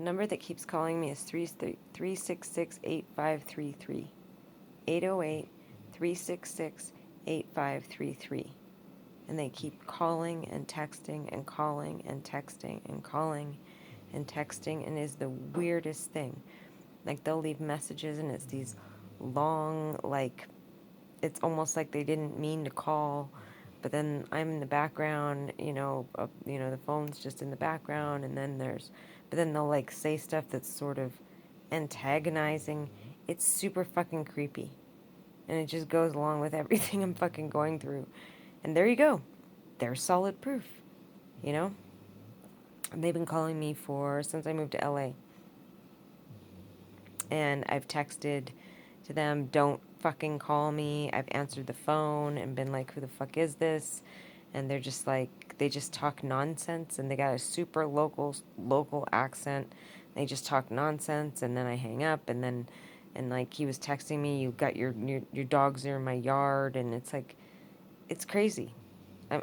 The number that keeps calling me is 366-8533. 808-366-8533. And they keep calling and texting and calling and texting and calling and texting, and is the weirdest thing. Like, they'll leave messages and it's these long, like, it's almost like they didn't mean to call, but then I'm in the background, the phone's just in the background, and then but then they'll like say stuff that's sort of antagonizing. It's super fucking creepy. And it just goes along with everything I'm fucking going through. And there you go. There's solid proof, you know? And they've been calling me since I moved to LA. And I've texted to them, don't fucking call me. I've answered the phone and been like, who the fuck is this? And they're just like, they just talk nonsense, and they got a super local accent. They just talk nonsense, and then I hang up, and like, he was texting me, you got your dogs are in my yard, and it's like, it's crazy.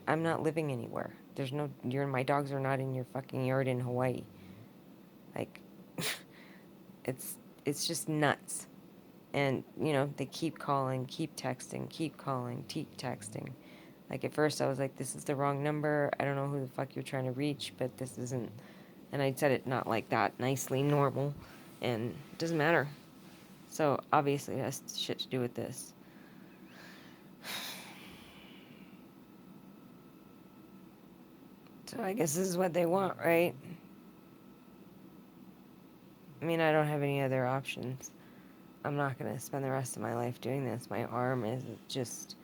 I'm not living anywhere. My dogs are not in your fucking yard in Hawaii. Like, it's just nuts. And, they keep calling, keep texting, keep calling, keep texting. Like, at first I was like, this is the wrong number. I don't know who the fuck you're trying to reach, but this isn't. And I said it not like that, nicely, normal. And it doesn't matter. So, obviously, it has shit to do with this. So, I guess this is what they want, right? I mean, I don't have any other options. I'm not going to spend the rest of my life doing this. My arm is just...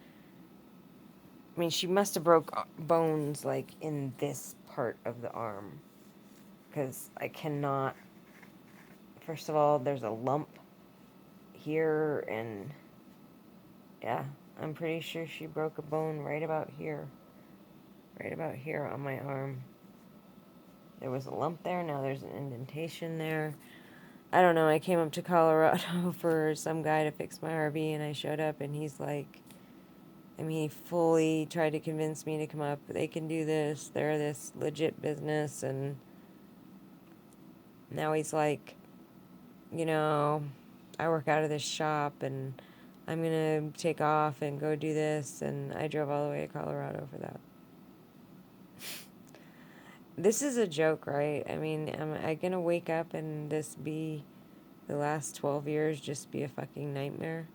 I mean, she must have broke bones, like, in this part of the arm. Because I cannot... First of all, there's a lump here, and... Yeah, I'm pretty sure she broke a bone right about here. Right about here on my arm. There was a lump there, now there's an indentation there. I don't know, I came up to Colorado for some guy to fix my RV, and I showed up, and he's like... he fully tried to convince me to come up. They can do this. They're this legit business. And now he's like, I work out of this shop, and I'm going to take off and go do this. And I drove all the way to Colorado for that. This is a joke, right? I mean, am I going to wake up and this be the last 12 years just be a fucking nightmare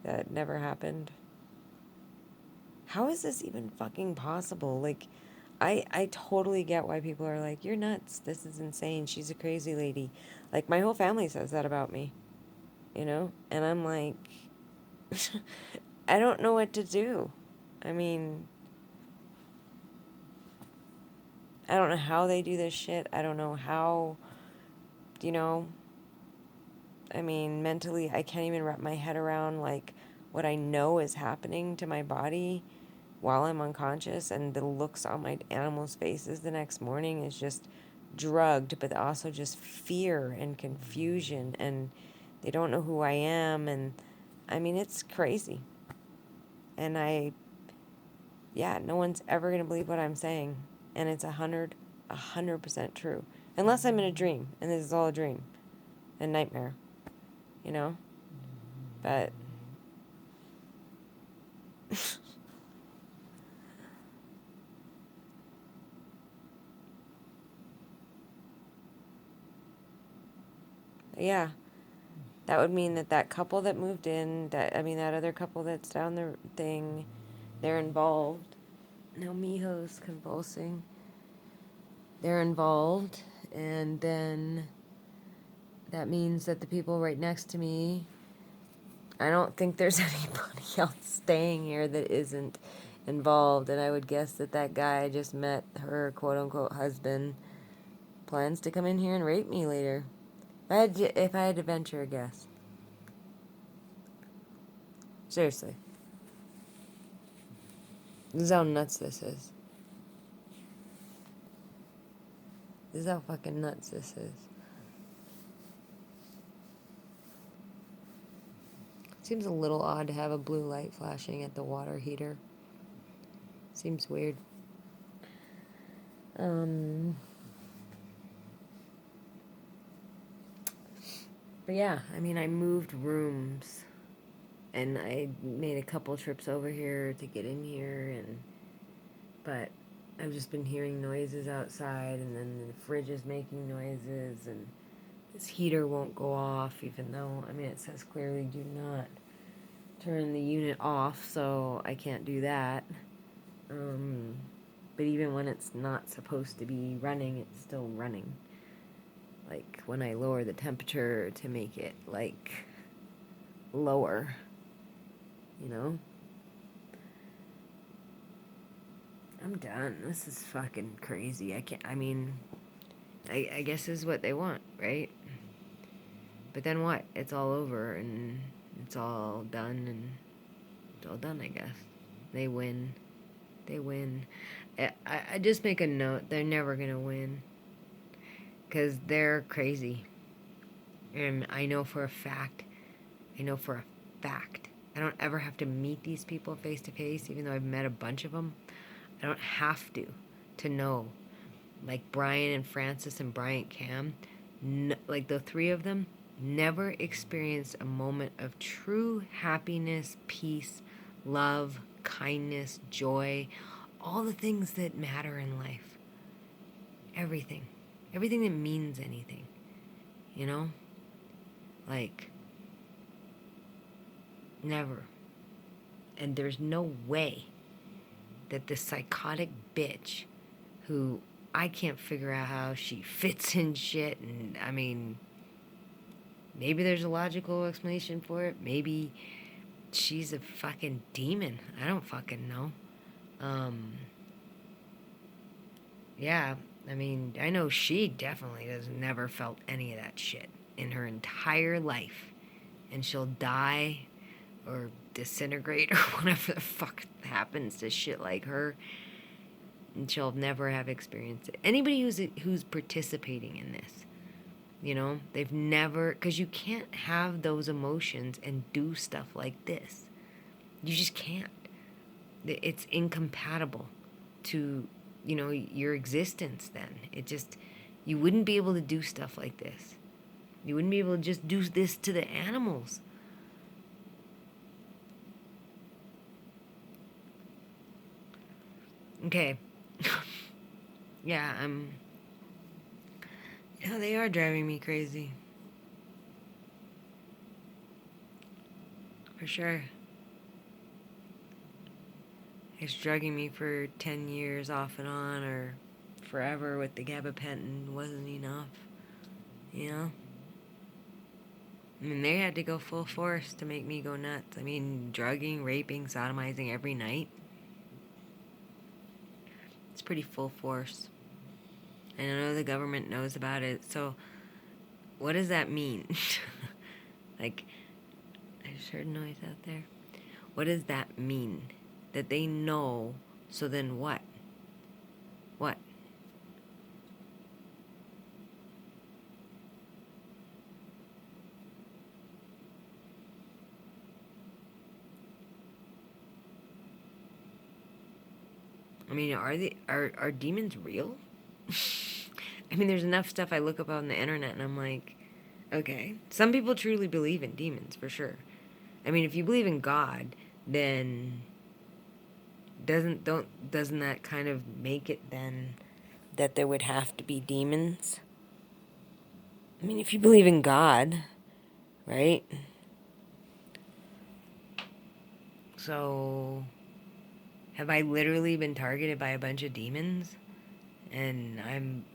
that never happened? How is this even fucking possible? Like, I totally get why people are like, you're nuts. This is insane. She's a crazy lady. Like, my whole family says that about me, And I'm like, I don't know what to do. I mean, I don't know how they do this shit. I don't know how, mentally, I can't even wrap my head around, like, what I know is happening to my body while I'm unconscious, and the looks on my animals' faces the next morning is just drugged, but also just fear and confusion, and they don't know who I am, and it's crazy. And no one's ever gonna believe what I'm saying, and it's 100% true, unless I'm in a dream, and this is all a dream, a nightmare, but yeah, that would mean that couple that moved in, that other couple that's down the thing, they're involved. Now Miho's convulsing. They're involved, and then that means that the people right next to me, I don't think there's anybody else staying here that isn't involved, and I would guess that guy I just met, her quote-unquote husband, plans to come in here and rape me later. If I had to venture a guess. Seriously. This is how nuts this is. This is how fucking nuts this is. Seems a little odd to have a blue light flashing at the water heater. Seems weird. But yeah, I mean, I moved rooms and I made a couple trips over here to get in here, and but I've just been hearing noises outside, and then the fridge is making noises, and this heater won't go off, even though, I mean, it says clearly do not turn the unit off, so I can't do that. Um, but even when it's not supposed to be running, it's still running. Like when I lower the temperature to make it like lower, you know? I'm done. This is fucking crazy. I can't, I mean, I guess this is what they want, right? But then what? It's all over and it's all done and it's all done, I guess. They win. They win. I just make a note. They're never going to win. Because they're crazy. And I know for a fact. I know for a fact. I don't ever have to meet these people face to face, even though I've met a bunch of them. I don't have to know. Like Brian and Francis and Bryant Cam, like the three of them, never experienced a moment of true happiness, peace, love, kindness, joy, all the things that matter in life. Everything. Everything that means anything. You know? Like, never. And there's no way that this psychotic bitch who I can't figure out how she fits in shit, and I mean, maybe there's a logical explanation for it. Maybe she's a fucking demon. I don't fucking know. Yeah, I mean, I know she definitely has never felt any of that shit in her entire life. And she'll die or disintegrate or whatever the fuck happens to shit like her. And she'll never have experienced it. Anybody who's participating in this, you know, they've never, because you can't have those emotions and do stuff like this. You just can't. It's incompatible to, you know, your existence then. It just, you wouldn't be able to do stuff like this. You wouldn't be able to just do this to the animals. Okay. Yeah, yeah, they are driving me crazy. For sure. It's drugging me for 10 years off and on, or forever with the gabapentin wasn't enough. You know? I mean, they had to go full force to make me go nuts. I mean, drugging, raping, sodomizing every night. It's pretty full force. And I know the government knows about it, so what does that mean? Like, I just heard noise out there. What does that mean? That they know, so then what? What? I mean, are demons real? I mean, there's enough stuff I look up on the internet and I'm like, okay. Some people truly believe in demons, for sure. I mean, if you believe in God, then doesn't that kind of make it then that there would have to be demons? I mean, if you believe in God, right? So have I literally been targeted by a bunch of demons and I'm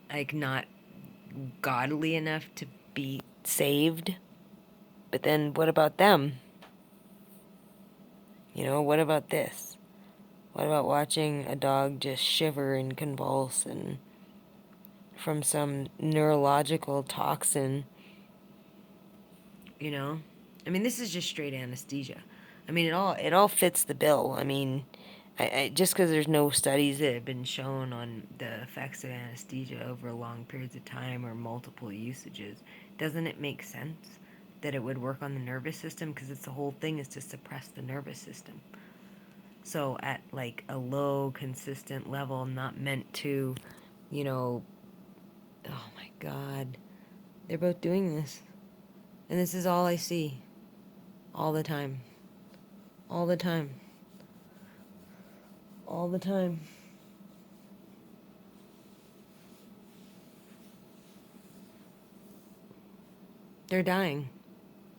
like not godly enough to be saved? But then what about them? You know, what about this? What about watching a dog just shiver and convulse and from some neurological toxin, you know? I mean, this is just straight anesthesia. I mean, it all fits the bill. I mean, I just because there's no studies that have been shown on the effects of anesthesia over long periods of time or multiple usages, doesn't it make sense that it would work on the nervous system? Because it's the whole thing is to suppress the nervous system. So at like a low, consistent level, not meant to, you know, oh my God. They're both doing this. And this is all I see. All the time. All the time. All the time. They're dying.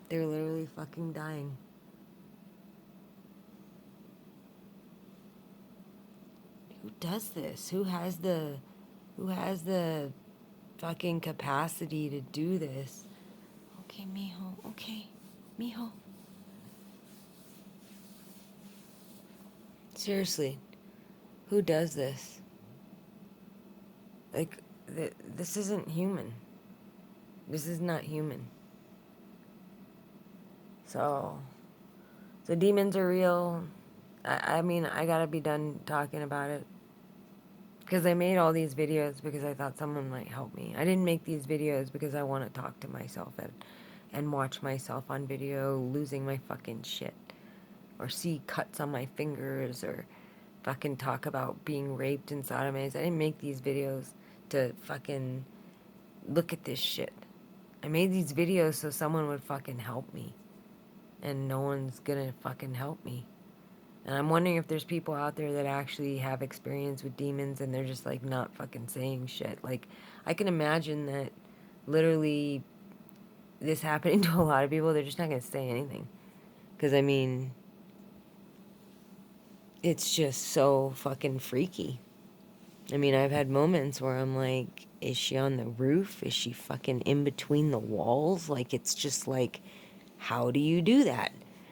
They're literally fucking dying. Who does this? Who has the fucking capacity to do this? Okay, mijo. Okay, mijo. Seriously, who does this? Like, this isn't human. This is not human. So demons are real. I mean, I gotta be done talking about it. Because I made all these videos because I thought someone might help me. I didn't make these videos because I want to talk to myself and watch myself on video losing my fucking shit. Or see cuts on my fingers, or fucking talk about being raped and sodomized. I didn't make these videos to fucking look at this shit. I made these videos so someone would fucking help me. And no one's gonna fucking help me. And I'm wondering if there's people out there that actually have experience with demons and they're just like not fucking saying shit. Like, I can imagine that literally this happening to a lot of people, they're just not gonna say anything. Because, I mean, it's just so fucking freaky. I mean, I've had moments where I'm like, is she on the roof? Is she fucking in between the walls? Like, it's just like, how do you do that?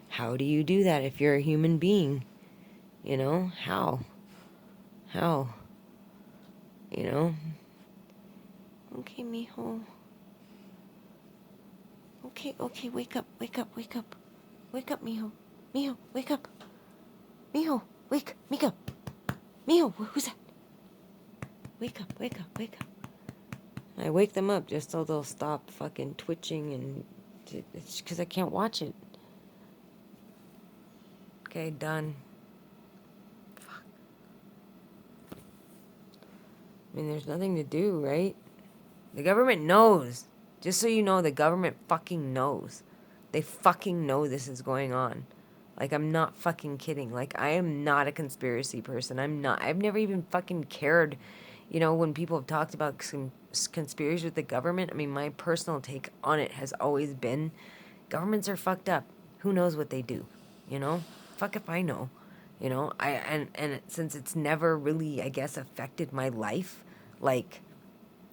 How do you do that if you're a human being? You know, how? How? You know? Okay, mijo. Okay, wake up, wake up, wake up. Wake up, mijo. Mijo, wake up. Mijo, wake, Mika. Mijo, who's that? Wake up, wake up, wake up. I wake them up just so they'll stop fucking twitching, and it's because I can't watch it. Okay, done. Fuck. I mean, there's nothing to do, right? The government knows. Just so you know, the government fucking knows. They fucking know this is going on. Like, I'm not fucking kidding. Like, I am not a conspiracy person. I've never even fucking cared, you know, when people have talked about conspiracy with the government. I mean, my personal take on it has always been, governments are fucked up. Who knows what they do, you know? Fuck if I know, you know? Since it's never really, I guess, affected my life, like,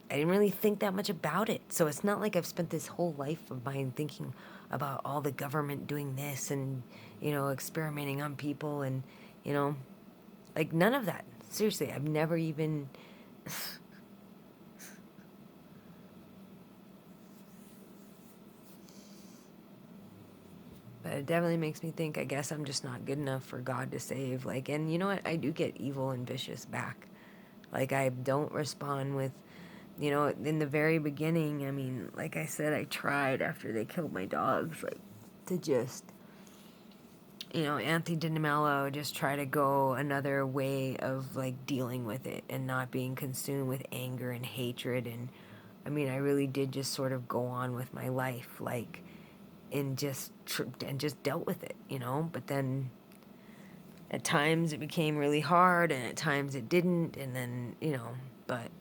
I didn't really think that much about it. So it's not like I've spent this whole life of mine thinking about all the government doing this and, you know, experimenting on people and, you know, like, none of that. Seriously, I've never even... But it definitely makes me think, I guess I'm just not good enough for God to save. Like, and you know what? I do get evil and vicious back. Like, I don't respond with... You know, in the very beginning, I mean, like I said, I tried after they killed my dogs, like, to just, you know, Anthony DiNamello, just try to go another way of, like, dealing with it and not being consumed with anger and hatred. And, I mean, I really did just sort of go on with my life, like, and just dealt with it, you know? But then, at times it became really hard, and at times it didn't, and then, you know, but...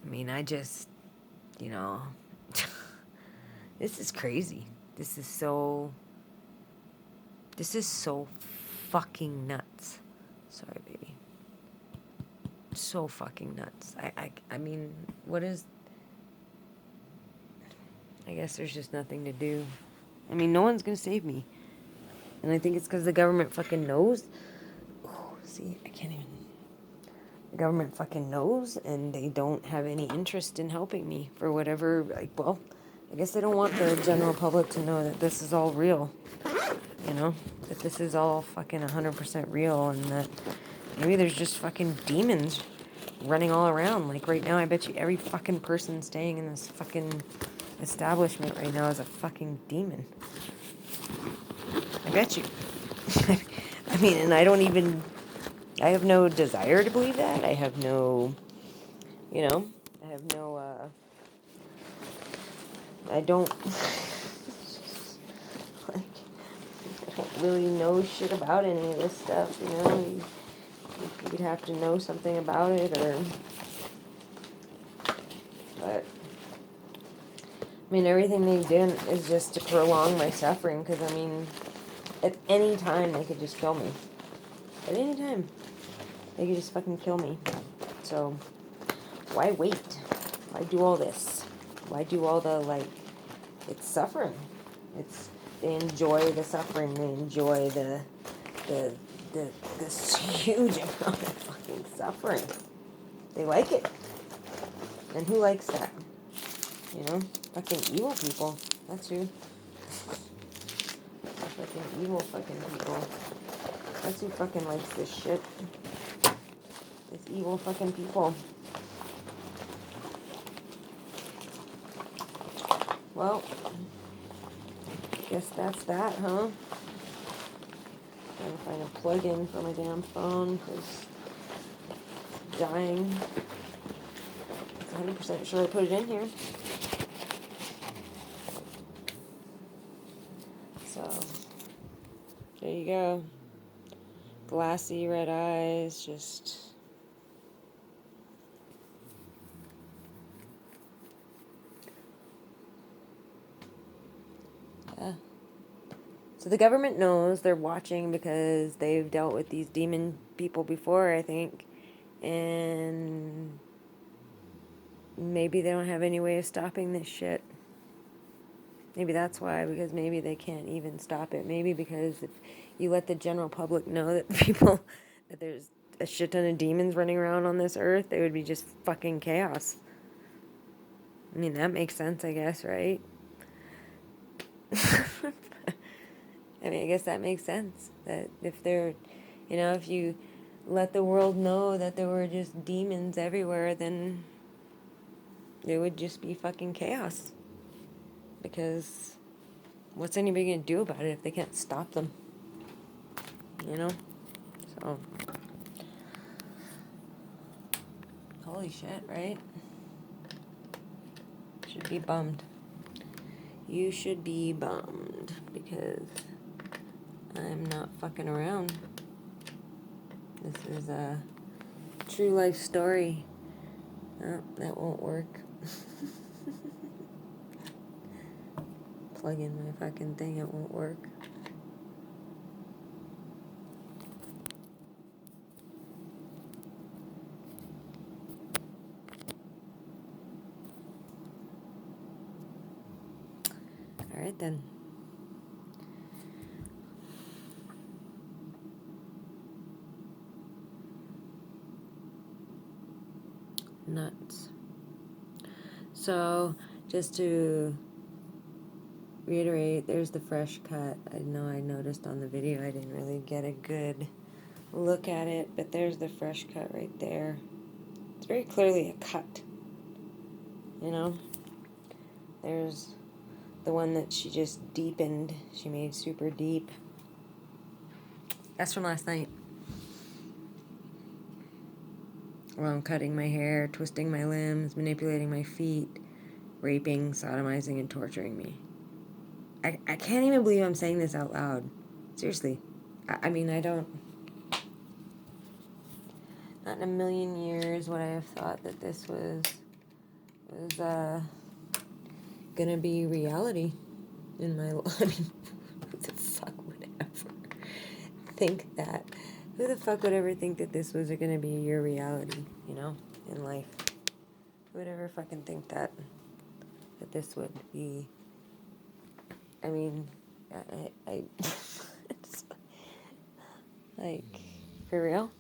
I mean, I just, you know, this is crazy. This is so fucking nuts. Sorry, baby. So fucking nuts. I mean, what is... I guess there's just nothing to do. I mean, no one's gonna save me. And I think it's because the government fucking knows. Oh, see, I can't even... The government fucking knows, and they don't have any interest in helping me for whatever, like, well, I guess they don't want the general public to know that this is all real, you know, that this is all fucking 100% real, and that maybe there's just fucking demons running all around. Like, right now, I bet you every fucking person staying in this fucking establishment right now is a fucking demon. I bet you. I mean, and I don't even... I have no desire to believe that. I have no, you know, I have no, I don't, like, I don't really know shit about any of this stuff, you know? You'd have to know something about it, but, I mean, everything they did is just to prolong my suffering, because, I mean, at any time, they could just kill me. At any time. They could just fucking kill me. So, why wait? Why do all this? Why do all the, like, it's suffering. They enjoy the suffering. They enjoy this huge amount of fucking suffering. They like it. And who likes that? You know? Fucking evil people. That's who. Fucking evil fucking people. That's who fucking likes this shit. It's evil fucking people. Well, guess that's that, huh? Trying to find a plug-in for my damn phone, because it's dying. I'm 100% sure I put it in here. So, there you go. Glassy red eyes, just... yeah. So the government knows, they're watching because they've dealt with these demon people before, I think. And maybe they don't have any way of stopping this shit. Maybe that's why, because maybe they can't even stop it. Maybe because if you let the general public know that that there's a shit ton of demons running around on this earth, they would be just fucking chaos. I mean, that makes sense, I guess, right? I mean, I guess that makes sense. That if they're, if you let the world know that there were just demons everywhere, then it would just be fucking chaos. Because what's anybody gonna do about it if they can't stop them? You know? So, holy shit, right? Should be bummed. You should be bummed, because I'm not fucking around. This is a true life story. Oh, that won't work. Plug in my fucking thing, it won't work. Alright then. Nuts. So, just to reiterate, there's the fresh cut. I know I noticed on the video I didn't really get a good look at it, but there's the fresh cut right there. It's very clearly a cut. You know? There's the one that she just deepened. She made super deep. That's from last night. While I'm cutting my hair, twisting my limbs, manipulating my feet, raping, sodomizing, and torturing me. I can't even believe I'm saying this out loud. Seriously. I mean, I don't... Not in a million years would I have thought that this was gonna be reality in my life. I mean, who the fuck would ever think that? Who the fuck would ever think that this was gonna be your reality, in life? Who would ever fucking think that this would be... I mean, I it's like, for real?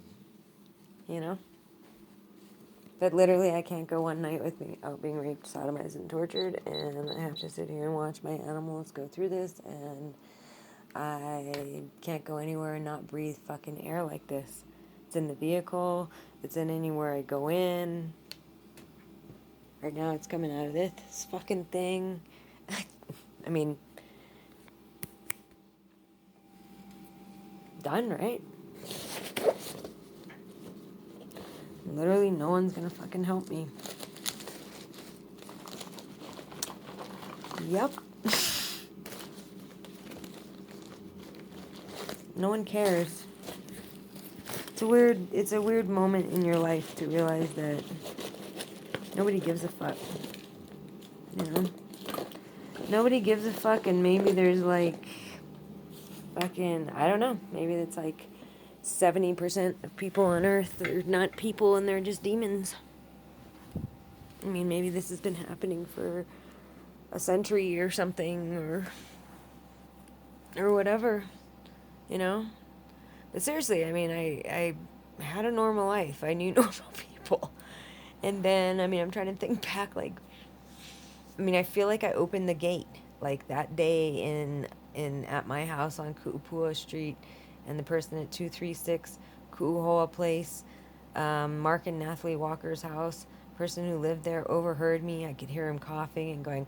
But literally, I can't go one night without being raped, sodomized, and tortured, and I have to sit here and watch my animals go through this, and I can't go anywhere and not breathe fucking air like this. It's in the vehicle, it's in anywhere I go in. Right now, it's coming out of this fucking thing. I mean, done, right? Literally, no one's gonna fucking help me. Yep. No one cares. It's a weird moment in your life to realize that nobody gives a fuck. You know? Nobody gives a fuck, and maybe there's like fucking, I don't know, maybe it's like 70% of people on Earth are not people and they're just demons. I mean, maybe this has been happening for a century or something, or whatever, you know? But seriously, I mean, I had a normal life. I knew normal people. And then, I mean, I'm trying to think back, like, I mean, I feel like I opened the gate, like, that day at my house on Ku'upua Street, and the person at 236 Ku'uhoa Place, Mark and Nathalie Walker's house, person who lived there overheard me. I could hear him coughing and going,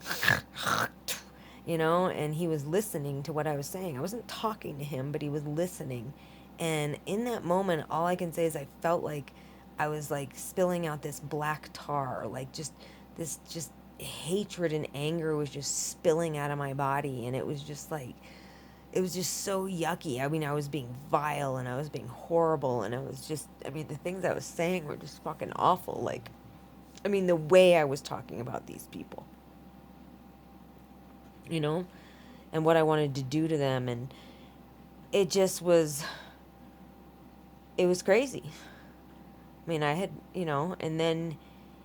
you know, and he was listening to what I was saying. I wasn't talking to him, but he was listening. And in that moment, all I can say is I felt like I was like spilling out this black tar, like just hatred and anger was just spilling out of my body. And it was just like, it was just so yucky. I mean, I was being vile and I was being horrible. And I was just, I mean, the things I was saying were just fucking awful. Like, I mean, the way I was talking about these people, you know, and what I wanted to do to them. And it just was, it was crazy. I mean, I had, you know, and then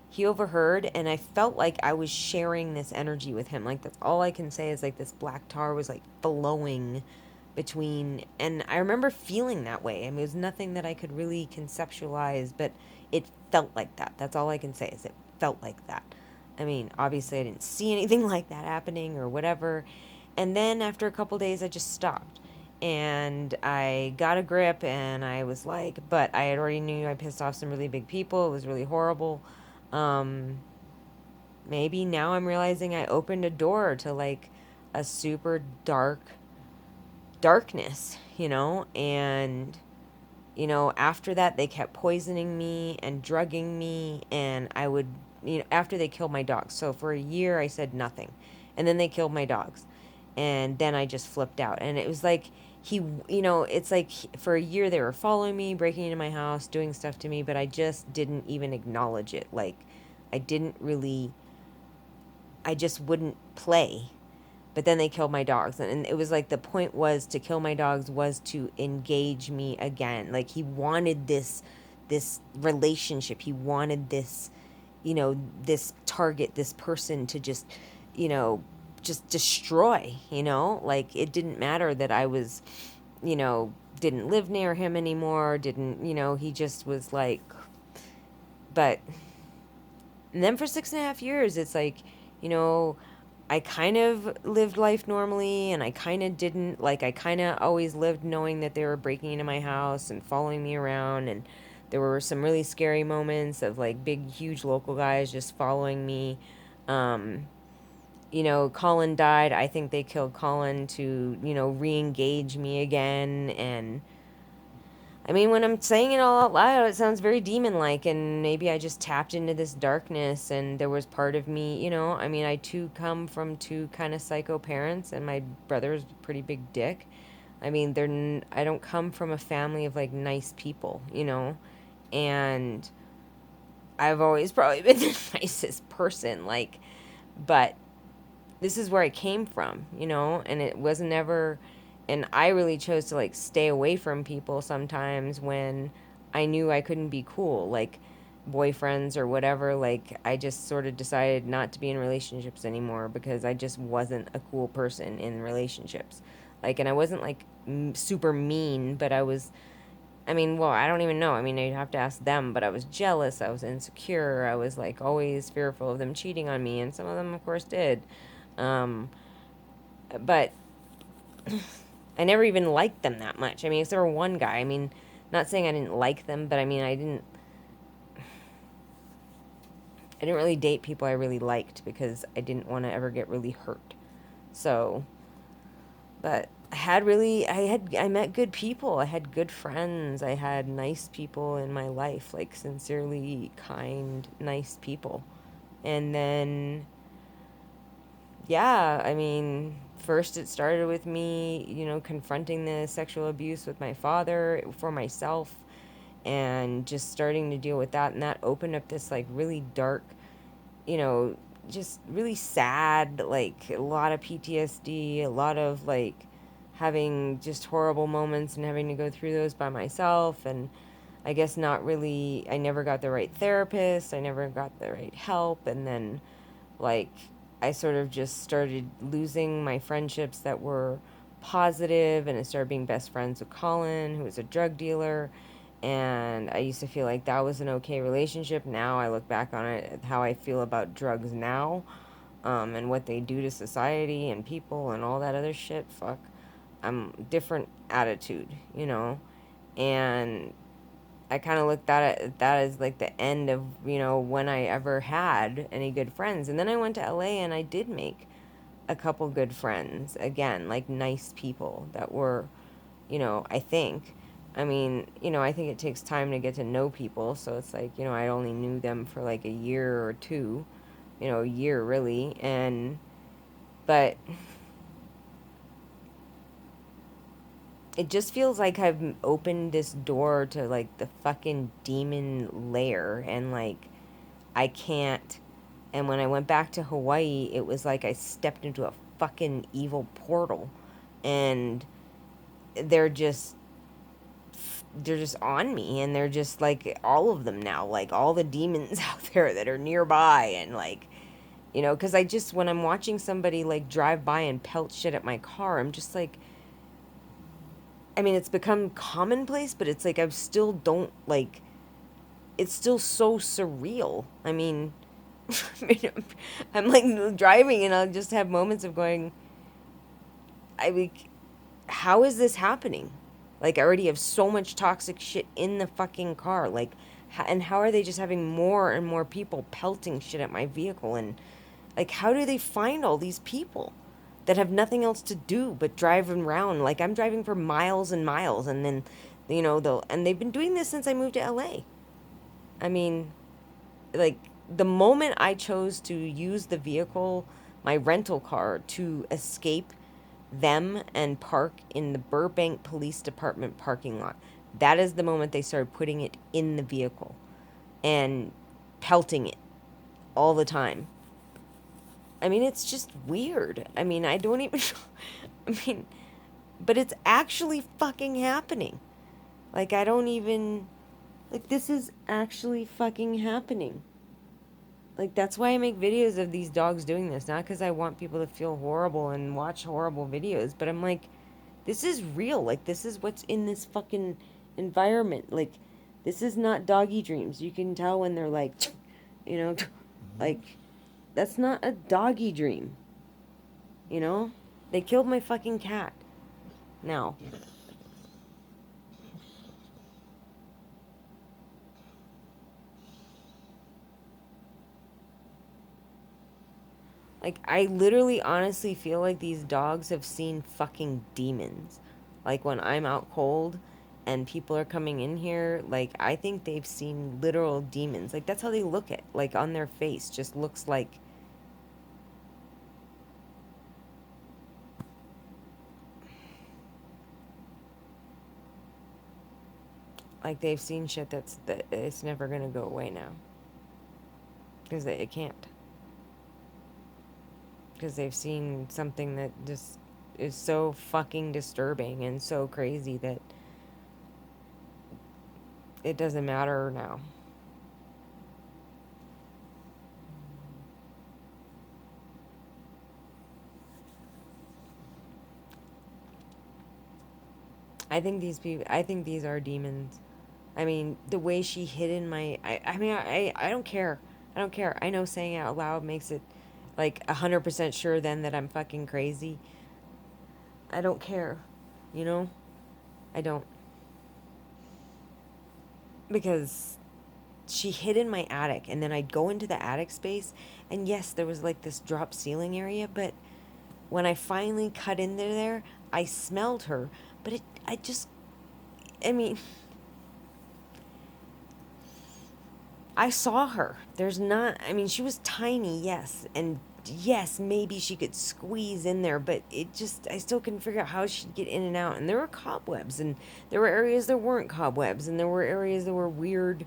he overheard, and I felt like I was sharing this energy with him. Like, that's all I can say is like this black tar was like flowing between, and I remember feeling that way. I mean, it was nothing that I could really conceptualize, but it felt like that. That's all I can say is it felt like that. I mean, obviously I didn't see anything like that happening or whatever. And then after a couple days, I just stopped. And I got a grip and I was like, but I had already knew I pissed off some really big people. It was really horrible. Um, Maybe now I'm realizing I opened a door to like a super darkness, you know? And, you know, after that, they kept poisoning me and drugging me. And I would, you know, after they killed my dogs. So for a year, I said nothing. And then they killed my dogs. And then I just flipped out. And it was like, you know, it's like for a year they were following me, breaking into my house, doing stuff to me, but I just didn't even acknowledge it. Like, I didn't really, I just wouldn't play. But then they killed my dogs. And it was like the point was to kill my dogs was to engage me again. Like he wanted this relationship. He wanted this, you know, this target, this person to just, you know, just destroy, you know? Like it didn't matter that I was, you know, didn't live near him anymore, didn't, you know, he just was like, but, and then for 6.5 years, it's like, you know, I kind of lived life normally and I kind of didn't. Like, I kind of always lived knowing that they were breaking into my house and following me around. And there were some really scary moments of like big, huge local guys just following me. Um, you know, Colin died. I think they killed Colin to, you know, re engage me again. And I mean, when I'm saying it all out loud, it sounds very demon-like, and maybe I just tapped into this darkness, and there was part of me, you know, I mean, I too come from two kind of psycho parents, and my brother's a pretty big dick. I mean, I don't come from a family of, like, nice people, you know, and I've always probably been the nicest person, like, but this is where I came from, you know, and it wasn't ever, and I really chose to like stay away from people sometimes when I knew I couldn't be cool, like boyfriends or whatever. Like I just sort of decided not to be in relationships anymore because I just wasn't a cool person in relationships. Like, and I wasn't like super mean, but I was, I mean, well, I don't even know. I mean, you'd have to ask them, but I was jealous. I was insecure. I was like always fearful of them cheating on me, and some of them, of course, did. Um, but I never even liked them that much. I mean, except for one guy. I mean, not saying I didn't like them, but I mean, I didn't really date people I really liked because I didn't want to ever get really hurt. So, but I met good people. I had good friends. I had nice people in my life, like sincerely kind, nice people. And then yeah, I mean, first it started with me, confronting the sexual abuse with my father for myself and just starting to deal with that. And that opened up this like really dark, you know, just really sad, like a lot of PTSD, a lot of like having just horrible moments and having to go through those by myself. And I guess not really, I never got the right therapist, I never got the right help. And then, like, I sort of just started losing my friendships that were positive, and I started being best friends with Colin, who was a drug dealer. And I used to feel like that was an okay relationship. Now I look back on it, how I feel about drugs now, and what they do to society and people and all that other shit. Fuck. I'm different attitude, and I kind of looked at it that as like the end of, when I ever had any good friends. And then I went to LA and I did make a couple good friends. Again, like nice people that were, I think. I mean, I think it takes time to get to know people. So it's like, I only knew them for like a year or two, a year really. But it just feels like I've opened this door to like the fucking demon lair, and like I can't. And when I went back to Hawaii, it was like I stepped into a fucking evil portal. And they're just they're just on me, and they're just like all of them now, like all the demons out there that are nearby. And like, cuz I just, when I'm watching somebody like drive by and pelt shit at my car, I'm just like, I mean, it's become commonplace, but it's like I still don't like, it's still so surreal. I mean, I'm like driving and I'll just have moments of going, I like, how is this happening? Like, I already have so much toxic shit in the fucking car. Like, and how are they just having more and more people pelting shit at my vehicle? And like, how do they find all these people that have nothing else to do but drive around? Like, I'm driving for miles and miles, and then, they've been doing this since I moved to LA. I mean, like, the moment I chose to use the vehicle, my rental car, to escape them and park in the Burbank Police Department parking lot, that is the moment they started putting it in the vehicle and pelting it all the time. I mean, it's just weird. I mean, I don't even. I mean, but it's actually fucking happening. Like, I don't even. Like, this is actually fucking happening. Like, that's why I make videos of these dogs doing this. Not because I want people to feel horrible and watch horrible videos, but I'm like, this is real. Like, this is what's in this fucking environment. Like, this is not doggy dreams. You can tell when they're like, you know, like, that's not a doggy dream. You know? They killed my fucking cat. Now. Like, I literally honestly feel like these dogs have seen fucking demons. Like, when I'm out cold and people are coming in here, like, I think they've seen literal demons. Like, that's how they look at, like, on their face. Just looks like they've seen shit that it's never gonna go away now. Because it can't. Because they've seen something that just is so fucking disturbing and so crazy that it doesn't matter now. I think these are demons. I mean, the way she hid in my, I don't care. I don't care. I know saying it out loud makes it like 100% sure then that I'm fucking crazy. I don't care. You know? I don't. Because she hid in my attic, and then I'd go into the attic space, and yes, there was like this drop ceiling area, but when I finally cut into there, I smelled her. But I just, I mean, I saw her. There's not, I mean, she was tiny, yes, and yes, maybe she could squeeze in there, but it just, I still couldn't figure out how she'd get in and out. And there were cobwebs, and there were areas there weren't cobwebs, and there were areas that were weird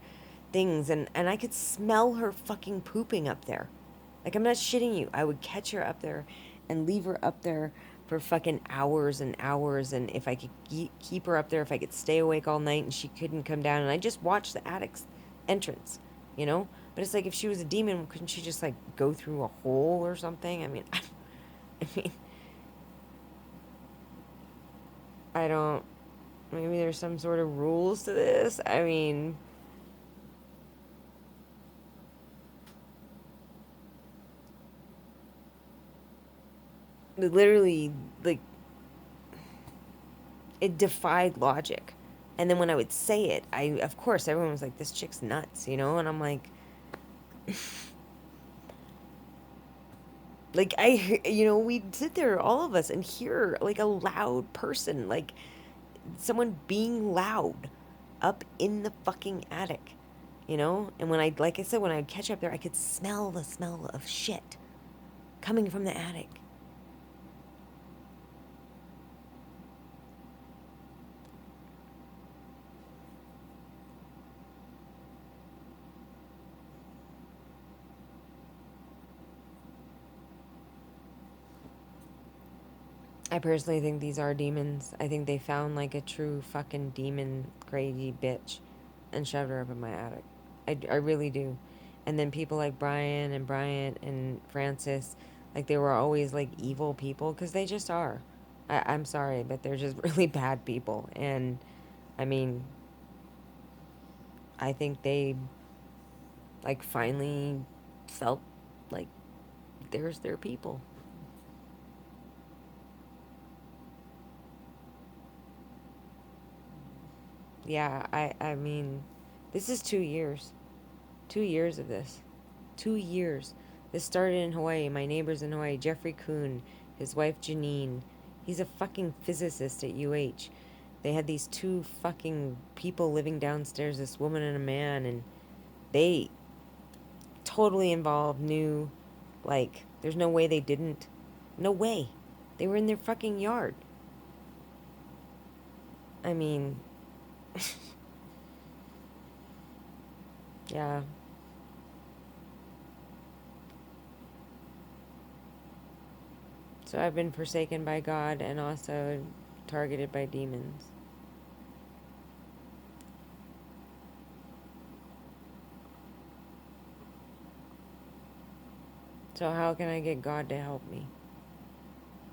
things, and I could smell her fucking pooping up there. Like, I'm not shitting you. I would catch her up there and leave her up there for fucking hours and hours. And if I could keep her up there, if I could stay awake all night and she couldn't come down, and I just watched the attic's entrance, you know? But it's like, if she was a demon, couldn't she just like go through a hole or something? I mean, I mean, I don't. Maybe there's some sort of rules to this. I mean, literally, like, it defied logic. And then when I would say it, of course, everyone was like, this chick's nuts, you know? And I'm like, we'd sit there, all of us, and hear like a loud person, like someone being loud up in the fucking attic, you know? And when like I said, when I'd catch up there, I could smell the smell of shit coming from the attic. I personally think these are demons. I think they found like a true fucking demon crazy bitch and shoved her up in my attic. I really do. And then people like Brian and Bryant and Francis, like they were always like evil people because they just are. I'm sorry, but they're just really bad people. And I mean, I think they like finally felt like there's their people. Yeah, I mean, this is 2 years. 2 years of this. 2 years. This started in Hawaii. My neighbors in Hawaii, Jeffrey Kuhn, his wife Janine. He's a fucking physicist at UH. They had these two fucking people living downstairs, this woman and a man, and they totally involved, knew, like, there's no way they didn't. No way. They were in their fucking yard. I mean, yeah. So I've been forsaken by God and also targeted by demons. So how can I get God to help me?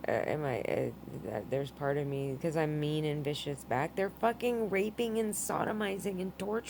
Am I? There's part of me because I'm mean and vicious back. They're fucking raping and sodomizing and torturing